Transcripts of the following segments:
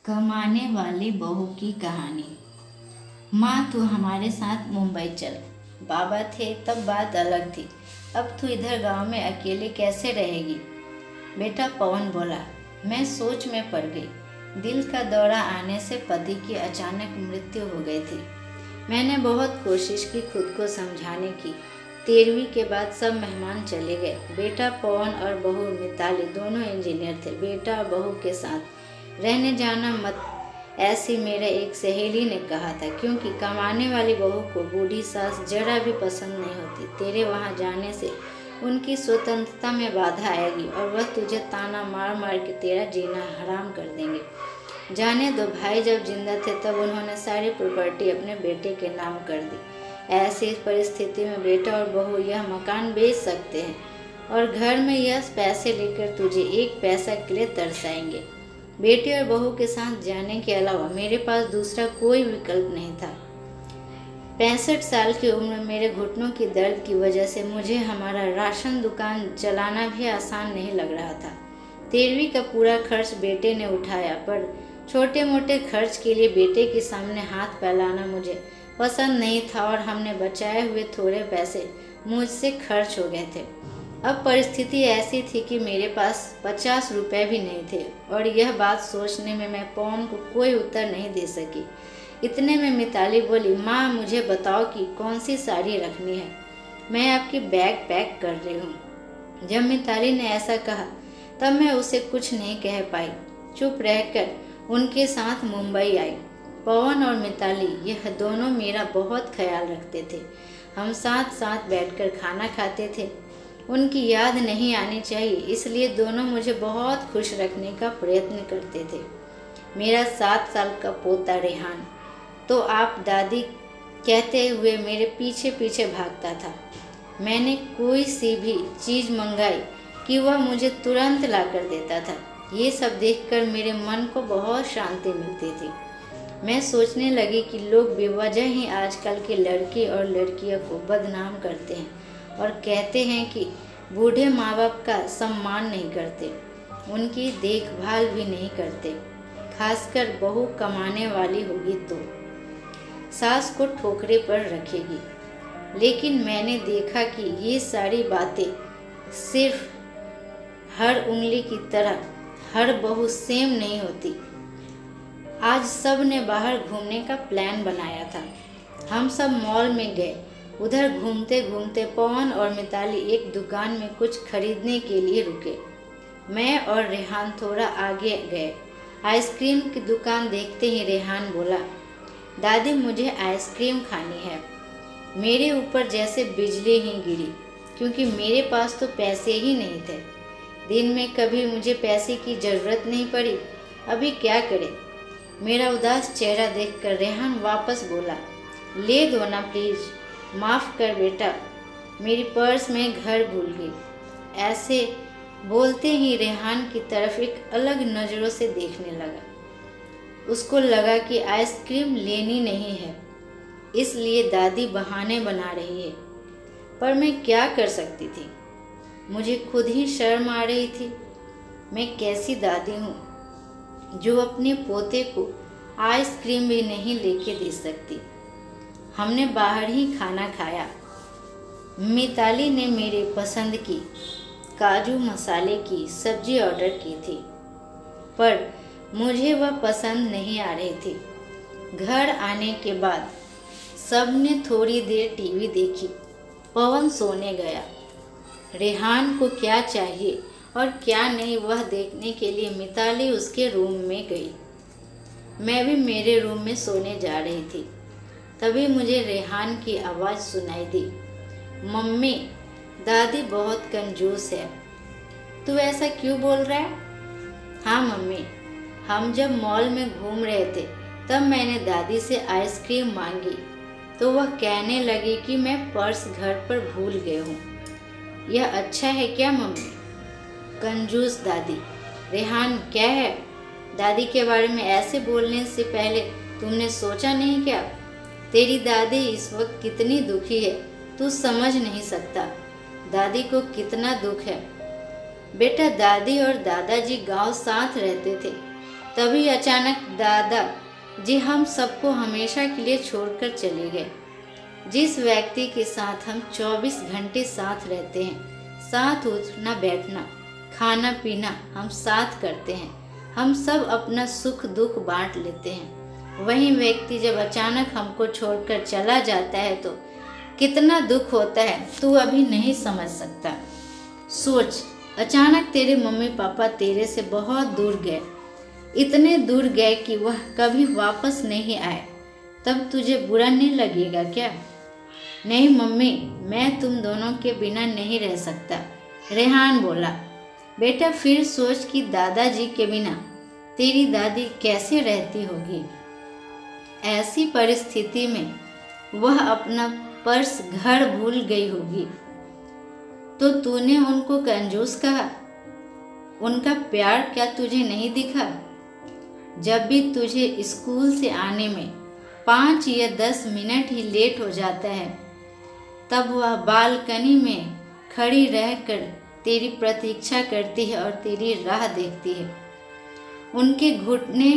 कमाने वाली बहू की कहानी। माँ तू हमारे साथ मुंबई चल। बाबा थे तब बात अलग थी, अब तू इधर गांव में अकेले कैसे रहेगी? बेटा पवन बोला। मैं सोच में पड़ गई। दिल का दौरा आने से पति की अचानक मृत्यु हो गई थी। मैंने बहुत कोशिश की खुद को समझाने की। 13वीं के बाद सब मेहमान चले गए। बेटा पवन और बहू मिताली दोनों इंजीनियर थे। बेटा और बहू के साथ रहने जाना मत, ऐसी मेरे एक सहेली ने कहा था, क्योंकि कमाने वाली बहू को बूढ़ी सास जरा भी पसंद नहीं होती। तेरे वहाँ जाने से उनकी स्वतंत्रता में बाधा आएगी और वह तुझे ताना मार मार के तेरा जीना हराम कर देंगे। जाने दो भाई, जब जिंदा थे तब उन्होंने सारी प्रॉपर्टी अपने बेटे के नाम कर दी। ऐसी परिस्थिति में बेटा और बहू यह मकान बेच सकते हैं और घर में यह पैसे लेकर तुझे एक पैसा के लिए तरसाएंगे। बेटे और बहू के साथ जाने के अलावा मेरे पास दूसरा कोई विकल्प नहीं था। 65 साल की उम्र में मेरे घुटनों की दर्द की वजह से मुझे हमारा राशन दुकान चलाना भी आसान नहीं लग रहा था। 13वीं का पूरा खर्च बेटे ने उठाया, पर छोटे मोटे खर्च के लिए बेटे के सामने हाथ फैलाना मुझे पसंद नहीं था और हमने बचाए हुए थोड़े पैसे मुझसे खर्च हो गए थे। अब परिस्थिति ऐसी थी कि मेरे पास 50 रुपए भी नहीं थे और यह बात सोचने में मैं पवन को कोई उत्तर नहीं दे सकी। इतने में मिताली बोली, माँ मुझे बताओ कि कौन सी साड़ी रखनी है, मैं आपकी बैग पैक कर रही हूँ। जब मिताली ने ऐसा कहा तब मैं उसे कुछ नहीं कह पाई। चुप रहकर उनके साथ मुंबई आई। पवन और मिताली यह दोनों मेरा बहुत ख्याल रखते थे। हम साथ साथ बैठकर खाना खाते थे। उनकी याद नहीं आनी चाहिए, इसलिए दोनों मुझे बहुत खुश रखने का प्रयत्न करते थे। मेरा 7 साल का पोता रेहान तो आप दादी कहते हुए मेरे पीछे पीछे भागता था। मैंने कोई सी भी चीज़ मंगाई कि वह मुझे तुरंत ला कर देता था। ये सब देखकर मेरे मन को बहुत शांति मिलती थी। मैं सोचने लगी कि लोग बेवजह ही आजकल के लड़के और लड़कियों को बदनाम करते हैं और कहते हैं कि बूढ़े माँ बाप का सम्मान नहीं करते, उनकी देखभाल भी नहीं करते, खासकर बहू कमाने वाली होगी तो सास को ठोकरे पर रखेगी। लेकिन मैंने देखा कि ये सारी बातें सिर्फ हर उंगली की तरह हर बहू सेम नहीं होती। आज सब ने बाहर घूमने का प्लान बनाया था। हम सब मॉल में गए। उधर घूमते घूमते पवन और मिताली एक दुकान में कुछ खरीदने के लिए रुके। मैं और रेहान थोड़ा आगे गए। आइसक्रीम की दुकान देखते ही रेहान बोला, दादी मुझे आइसक्रीम खानी है। मेरे ऊपर जैसे बिजली ही गिरी, क्योंकि मेरे पास तो पैसे ही नहीं थे। दिन में कभी मुझे पैसे की ज़रूरत नहीं पड़ी, अभी क्या करें? मेरा उदास चेहरा देखकर रेहान वापस बोला, ले दो ना प्लीज़, माफ़ कर बेटा, मेरी पर्स में घर भूल गई। ऐसे बोलते ही रेहान की तरफ एक अलग नज़रों से देखने लगा। उसको लगा कि आइसक्रीम लेनी नहीं है, इसलिए दादी बहाने बना रही है। पर मैं क्या कर सकती थी? मुझे खुद ही शर्म आ रही थी। मैं कैसी दादी हूँ जो अपने पोते को आइसक्रीम भी नहीं लेके दे सकती। हमने बाहर ही खाना खाया। मिताली ने मेरे पसंद की काजू मसाले की सब्जी ऑर्डर की थी, पर मुझे वह पसंद नहीं आ रही थी। घर आने के बाद सबने थोड़ी देर टीवी देखी। पवन सोने गया। रेहान को क्या चाहिए और क्या नहीं वह देखने के लिए मिताली उसके रूम में गई। मैं भी मेरे रूम में सोने जा रही थी। तभी मुझे रेहान की आवाज़ सुनाई दी, मम्मी दादी बहुत कंजूस है। तू ऐसा क्यों बोल रहा है? हाँ मम्मी, हम जब मॉल में घूम रहे थे तब मैंने दादी से आइसक्रीम मांगी तो वह कहने लगी कि मैं पर्स घर पर भूल गई हूँ। यह अच्छा है क्या मम्मी? कंजूस दादी। रेहान क्या है? दादी के बारे में ऐसे बोलने से पहले तुमने सोचा नहीं क्या? तेरी दादी इस वक्त कितनी दुखी है, तू समझ नहीं सकता। दादी को कितना दुख है। बेटा दादी और दादाजी गांव साथ रहते थे, तभी अचानक दादा जी हम सबको हमेशा के लिए छोड़कर चले गए। जिस व्यक्ति के साथ हम 24 घंटे साथ रहते हैं, साथ उठना बैठना खाना पीना हम साथ करते हैं, हम सब अपना सुख दुख बांट लेते हैं, वही व्यक्ति जब अचानक हमको छोड़कर चला जाता है तो कितना दुख होता है तू अभी नहीं समझ सकता। सोच, अचानक तेरे मम्मी पापा तेरे से बहुत दूर गए, इतने दूर गए कि वह कभी वापस नहीं आए, तब तुझे बुरा नहीं लगेगा क्या? नहीं मम्मी, मैं तुम दोनों के बिना नहीं रह सकता, रेहान बोला। बेटा फिर सोच कि दादाजी के बिना तेरी दादी कैसे रहती होगी। ऐसी परिस्थिति में वह अपना पर्स घर भूल गई होगी तो तूने उनको कंजूस कहा? उनका प्यार क्या तुझे नहीं दिखा? जब भी तुझे स्कूल से आने में 5 या 10 मिनट ही लेट हो जाता है, तब वह बालकनी में खड़ी रहकर तेरी प्रतीक्षा करती है और तेरी राह देखती है। उनके घुटने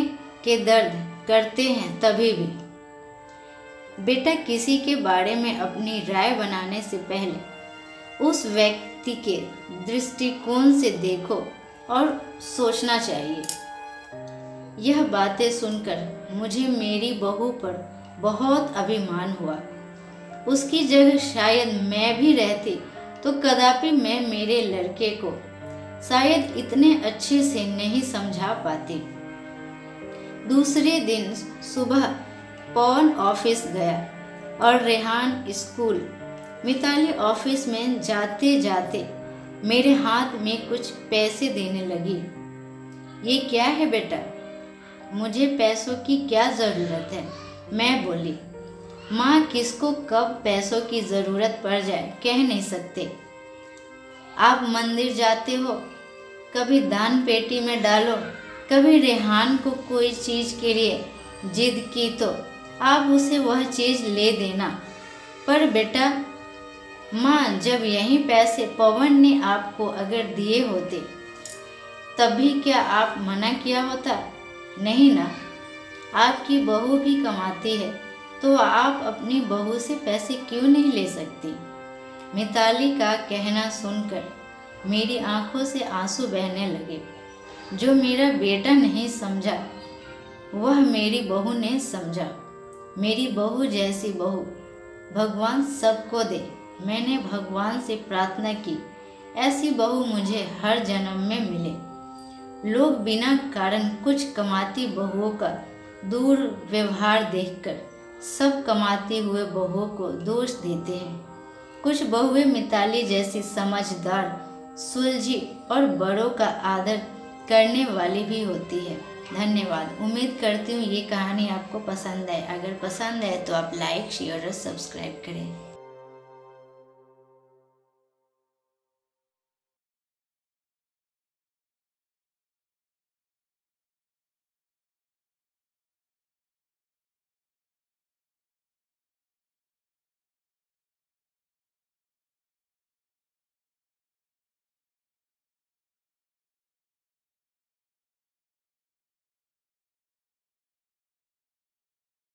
के दर्द करते हैं तभी भी। बेटा किसी के बारे में अपनी राय बनाने से पहले उस व्यक्ति के दृष्टिकोण से देखो और सोचना चाहिए। यह बातें सुनकर मुझे मेरी बहू पर बहुत अभिमान हुआ। उसकी जगह शायद मैं भी रहती तो कदापि मैं मेरे लड़के को शायद इतने अच्छे से नहीं समझा पाती। दूसरे दिन सुबह पवन ऑफिस गया और रेहान स्कूल। मिताली ऑफिस में जाते जाते मेरे हाथ में कुछ पैसे देने लगी। ये क्या है बेटा? मुझे पैसों की क्या ज़रूरत है? मैं बोली। माँ, किसको कब पैसों की ज़रूरत पड़ जाए कह नहीं सकते। आप मंदिर जाते हो, कभी दान पेटी में डालो, कभी रेहान को कोई चीज़ के लिए जिद की तो आप उसे वह चीज़ ले देना। पर बेटा, माँ, जब यही पैसे पवन ने आपको अगर दिए होते तभी क्या आप मना किया होता? नहीं ना। आपकी बहू भी कमाती है तो आप अपनी बहू से पैसे क्यों नहीं ले सकती? मिताली का कहना सुनकर मेरी आंखों से आंसू बहने लगे। जो मेरा बेटा नहीं समझा वह मेरी बहू ने समझा। मेरी बहू जैसी बहू भगवान सबको दे। मैंने भगवान से प्रार्थना की ऐसी बहू मुझे हर जन्म में मिले। लोग बिना कारण कुछ कमाती बहुओं का दूर व्यवहार देखकर सब कमाती हुए बहुओं को दोष देते हैं। कुछ बहुएं मिताली जैसी समझदार, सुलझी और बड़ों का आदर करने वाली भी होती है। धन्यवाद। उम्मीद करती हूँ ये कहानी आपको पसंद आए। अगर पसंद आए तो आप लाइक, शेयर और सब्सक्राइब करें।